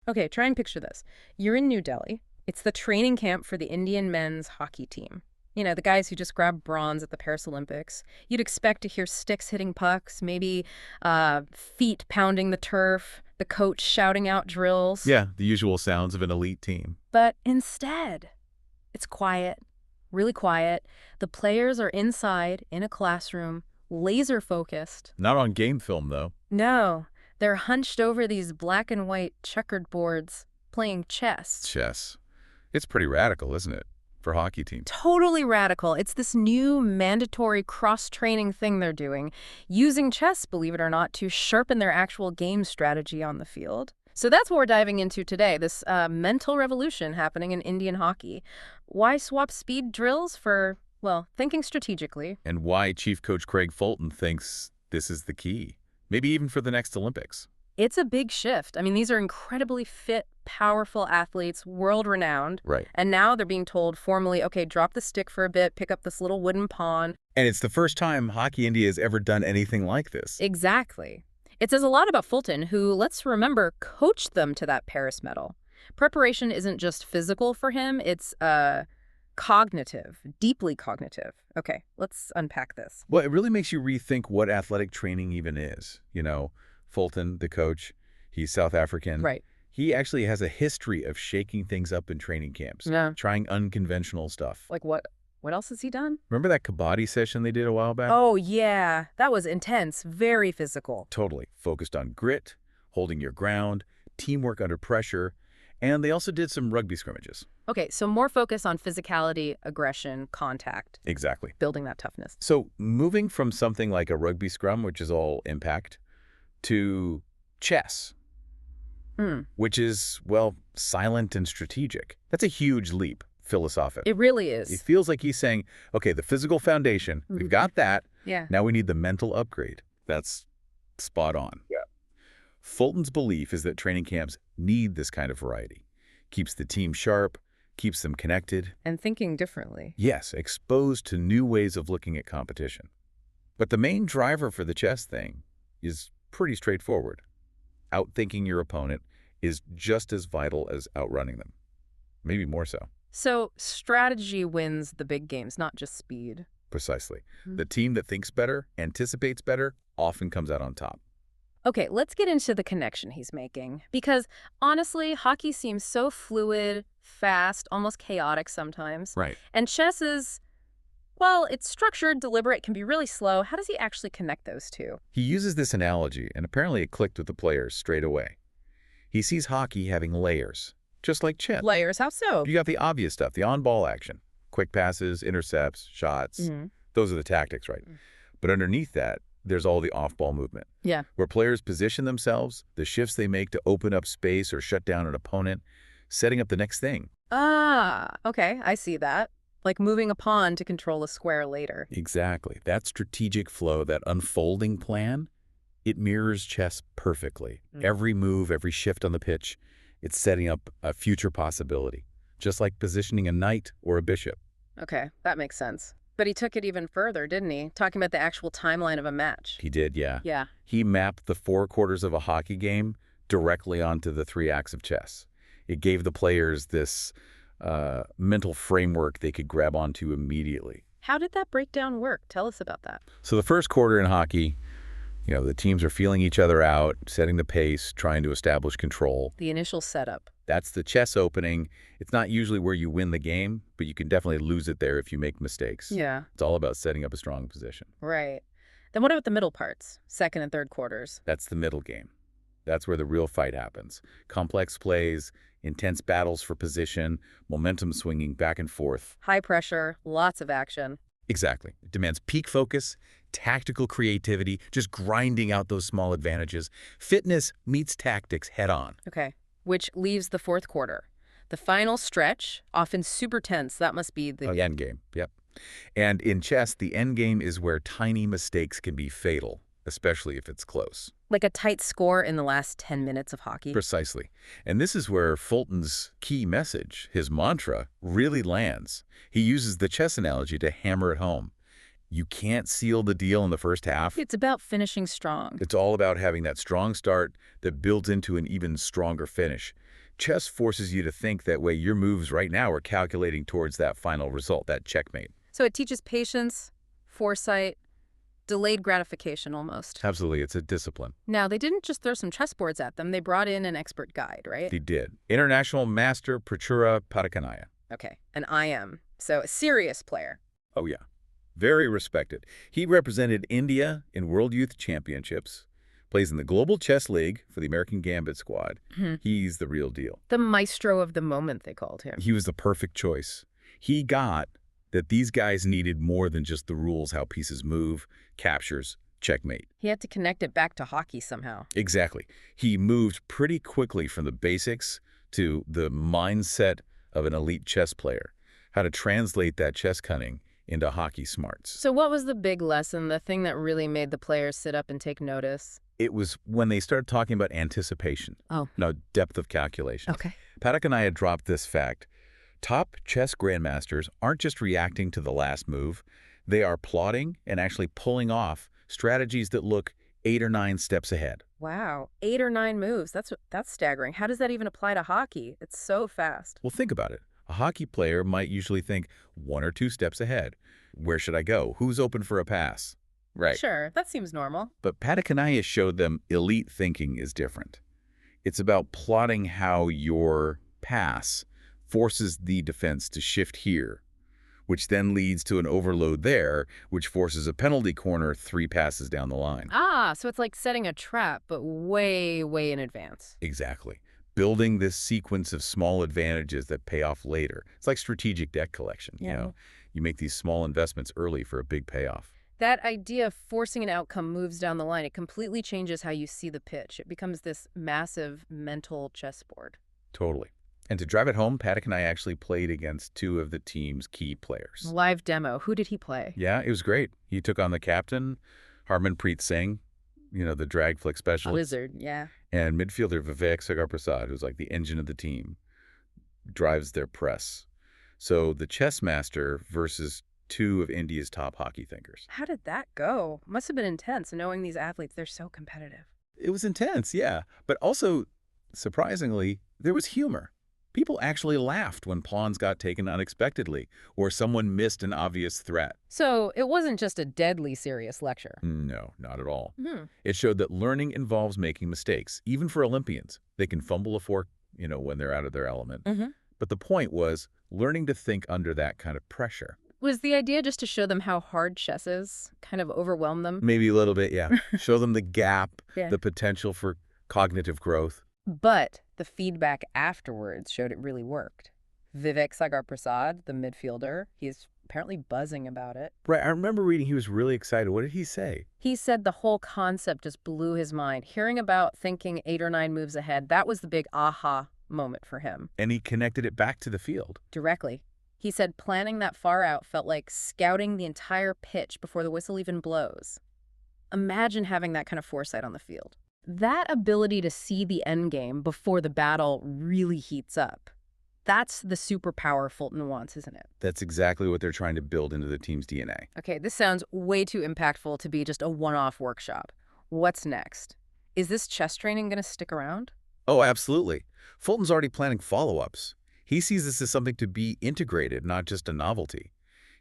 Okay, try and picture this. You're in New Delhi. It's the training camp for the Indian men's hockey team. You know, the guys who just grabbed bronze at the Paris Olympics. You'd expect to hear sticks hitting pucks, maybe feet pounding the turf, the coach shouting out drills. Yeah, the usual sounds of an elite team. But instead, it's quiet, really quiet. The players are inside, in a classroom, laser focused. Not on game film, though. No, they're hunched over these black and white checkered boards, playing chess. Chess. It's pretty radical, isn't it, for hockey teams? Totally radical. It's this new mandatory cross-training thing they're doing, using chess, believe it or not, to sharpen their actual game strategy on the field. So that's what we're diving into today, this mental revolution happening in Indian hockey. Why swap speed drills for, well, thinking strategically? And why Chief Coach Craig Fulton thinks this is the key, maybe even for the next Olympics. It's a big shift. I mean, these are incredibly fit, powerful athletes, world-renowned. Right. And now they're being told formally, okay, drop the stick for a bit, pick up this little wooden pawn. And it's the first time Hockey India has ever done anything like this. Exactly. It says a lot about Fulton, who, let's remember, coached them to that Paris medal. Preparation isn't just physical for him, it's cognitive, deeply cognitive. Okay, let's unpack this. Well, it really makes you rethink what athletic training even is. You know, Fulton, the coach, he's South African. Right. He actually has a history of shaking things up in training camps, Yeah. trying unconventional stuff. Like what? What else has he done? Remember that kabaddi session they did a while back? Oh, yeah. That was intense, very physical. Totally. Focused on grit, holding your ground, teamwork under pressure, and they also did some rugby scrimmages. Okay, so more focus on physicality, aggression, contact, Exactly. building that toughness. So moving from something like a rugby scrum, which is all impact, to chess, which is, well, silent and strategic. That's a huge leap, philosophically. It really is. It feels like he's saying, okay, the physical foundation, we've got that. Yeah. Now we need the mental upgrade. That's spot on. Yeah. Fulton's belief is that training camps need this kind of variety. Keeps the team sharp, keeps them connected. And thinking differently. Yes, exposed to new ways of looking at competition. But the main driver for the chess thing is pretty straightforward. Outthinking your opponent is just as vital as outrunning them. Maybe more so. So strategy wins the big games, not just speed. Precisely. The team that thinks better, anticipates better, often comes out on top. Okay, let's get into the connection he's making. Because honestly, hockey seems so fluid, fast, almost chaotic sometimes. Right. And chess is, well, it's structured, deliberate, can be really slow. How does he actually connect those two? He uses this analogy, and apparently it clicked with the players straight away. He sees hockey having layers, just like chess. Layers, how so? You got the obvious stuff, the on-ball action. Quick passes, intercepts, shots. Those are the tactics, right? But underneath that, there's all the off-ball movement. Yeah. Where players position themselves, the shifts they make to open up space or shut down an opponent, setting up the next thing. Ah, okay, I see that. Like moving a pawn to control a square later. Exactly. That strategic flow, that unfolding plan, it mirrors chess perfectly. Every move, every shift on the pitch, it's setting up a future possibility, just like positioning a knight or a bishop. Okay, that makes sense. But he took it even further, didn't he? Talking about the actual timeline of a match. He did, yeah. Yeah. He mapped the 4 quarters of a hockey game directly onto the 3 acts of chess. It gave the players this mental framework they could grab onto immediately. How did that breakdown work? Tell us about that. So the first quarter in hockey, the teams are feeling each other out, setting the pace, trying to establish control. The initial setup. That's the chess opening. It's not usually where you win the game, but you can definitely lose it there if you make mistakes. Yeah. It's all about setting up a strong position. Right. Then what about the middle parts? Second and third quarters. That's the middle game. That's where the real fight happens. Complex plays, intense battles for position, momentum swinging back and forth. High pressure, lots of action. Exactly. It demands peak focus, tactical creativity, just grinding out those small advantages. Fitness meets tactics head on. Okay. Which leaves the fourth quarter. The final stretch, often super tense. That must be the end game. Yep. And in chess, the end game is where tiny mistakes can be fatal, especially if it's close. Like a tight score in the last 10 minutes of hockey. Precisely. And this is where Fulton's key message, his mantra, really lands. He uses the chess analogy to hammer it home. You can't seal the deal in the first half. It's about finishing strong. It's all about having that strong start that builds into an even stronger finish. Chess forces you to think that way. Your moves right now are calculating towards that final result, that checkmate. So it teaches patience, foresight, delayed gratification almost. Absolutely, it's a discipline. Now, they didn't just throw some chessboards at them. They brought in an expert guide, right? They did. International master Prachura Padakannaya. Okay, an IM. So a serious player. Oh, yeah. Very respected. He represented India in World Youth Championships, plays in the Global Chess League for the American Gambit squad. He's the real deal. The maestro of the moment, they called him. He was the perfect choice. He got that these guys needed more than just the rules, how pieces move, captures, checkmate. He had to connect it back to hockey somehow. Exactly. He moved pretty quickly from the basics to the mindset of an elite chess player, how to translate that chess cunning into hockey smarts. So what was the big lesson, the thing that really made the players sit up and take notice? It was when they started talking about anticipation. Oh. No, depth of calculation. Okay. Padakannaya dropped this fact. Top chess grandmasters aren't just reacting to the last move. They are plotting and actually pulling off strategies that look 8 or 9 steps ahead. Wow, 8 or 9 moves. That's staggering. How does that even apply to hockey? It's so fast. Well, think about it. A hockey player might usually think 1 or 2 steps ahead. Where should I go? Who's open for a pass? Right. Sure, that seems normal. But Padakannaya showed them elite thinking is different. It's about plotting how your pass forces the defense to shift here, which then leads to an overload there, which forces a penalty corner 3 passes down the line. Ah, so it's like setting a trap, but way, way in advance. Exactly. Building this sequence of small advantages that pay off later. It's like strategic debt collection. Yeah. You know, you make these small investments early for a big payoff. That idea of forcing an outcome moves down the line. It completely changes how you see the pitch. It becomes this massive mental chessboard. Totally. And to drive it home, Padakannaya actually played against 2 of the team's key players. Live demo. Who did he play? Yeah, it was great. He took on the captain, Harmanpreet Singh, the drag flick specialist. Wizard, yeah. And midfielder Vivek Sagar Prasad, who's like the engine of the team, drives their press. So the chess master versus 2 of India's top hockey thinkers. How did that go? Must have been intense knowing these athletes. They're so competitive. It was intense, yeah. But also, surprisingly, there was humor. People actually laughed when pawns got taken unexpectedly or someone missed an obvious threat. So it wasn't just a deadly serious lecture. No, not at all. It showed that learning involves making mistakes, even for Olympians. They can fumble a fork, when they're out of their element. But the point was learning to think under that kind of pressure. Was the idea just to show them how hard chess is? Kind of overwhelm them? Maybe a little bit, yeah. Show them the gap, Yeah. the potential for cognitive growth. But the feedback afterwards showed it really worked. Vivek Sagar Prasad, the midfielder, he's apparently buzzing about it. Right, I remember reading he was really excited. What did he say? He said the whole concept just blew his mind. Hearing about thinking 8 or 9 moves ahead, that was the big aha moment for him. And he connected it back to the field. Directly. He said planning that far out felt like scouting the entire pitch before the whistle even blows. Imagine having that kind of foresight on the field. That ability to see the end game before the battle really heats up. That's the superpower Fulton wants, isn't it? That's exactly what they're trying to build into the team's DNA. Okay, this sounds way too impactful to be just a one-off workshop. What's next? Is this chess training going to stick around? Oh, absolutely. Fulton's already planning follow-ups. He sees this as something to be integrated, not just a novelty.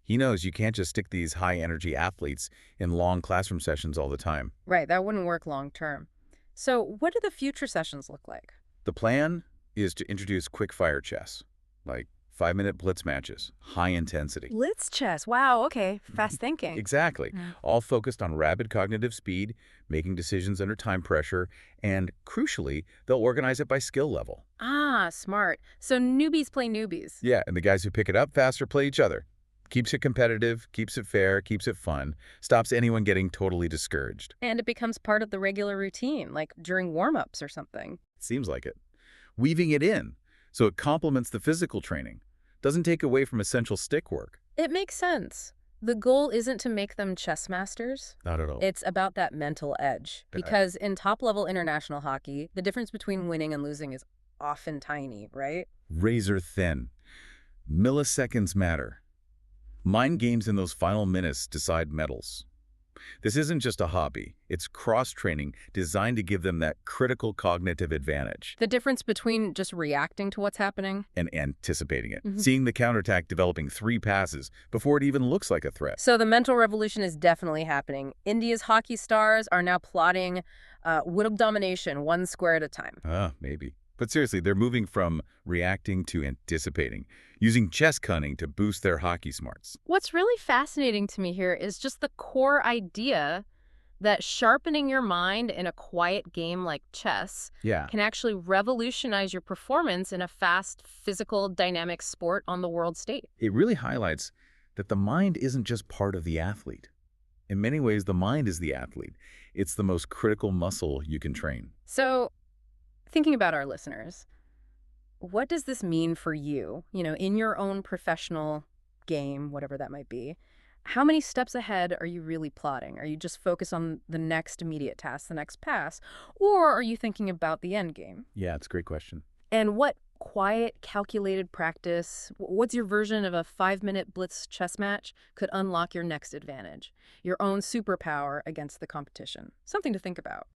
He knows you can't just stick these high-energy athletes in long classroom sessions all the time. Right, that wouldn't work long-term. So what do the future sessions look like? The plan is to introduce quick-fire chess, like 5-minute blitz matches, high intensity. Blitz chess. Wow, okay. Fast thinking. Exactly. All focused on rapid cognitive speed, making decisions under time pressure, and crucially, they'll organize it by skill level. Ah, smart. So newbies play newbies. Yeah, and the guys who pick it up faster play each other. Keeps it competitive, keeps it fair, keeps it fun, stops anyone getting totally discouraged. And it becomes part of the regular routine, like during warm-ups or something. Seems like it. Weaving it in, so it complements the physical training. Doesn't take away from essential stick work. It makes sense. The goal isn't to make them chess masters. Not at all. It's about that mental edge. Because in top-level international hockey, the difference between winning and losing is often tiny, right? Razor thin. Milliseconds matter. Mind games in those final minutes decide medals. This isn't just a hobby. It's cross-training designed to give them that critical cognitive advantage The difference between just reacting to what's happening. and anticipating it, Mhm. seeing the counterattack developing 3 passes before it even looks like a threat. So the mental revolution is definitely happening. India's hockey stars are now plotting world domination one square at a time. Maybe. But seriously, they're moving from reacting to anticipating, using chess cunning to boost their hockey smarts. What's really fascinating to me here is just the core idea that sharpening your mind in a quiet game like chess Yeah. can actually revolutionize your performance in a fast, physical, dynamic sport on the world stage. It really highlights that the mind isn't just part of the athlete. In many ways, the mind is the athlete. It's the most critical muscle you can train. So, thinking about our listeners, what does this mean for you, in your own professional game, whatever that might be? How many steps ahead are you really plotting? Are you just focused on the next immediate task, the next pass? Or are you thinking about the end game? Yeah, it's a great question. And what quiet, calculated practice, what's your version of a 5-minute blitz chess match could unlock your next advantage, your own superpower against the competition? Something to think about.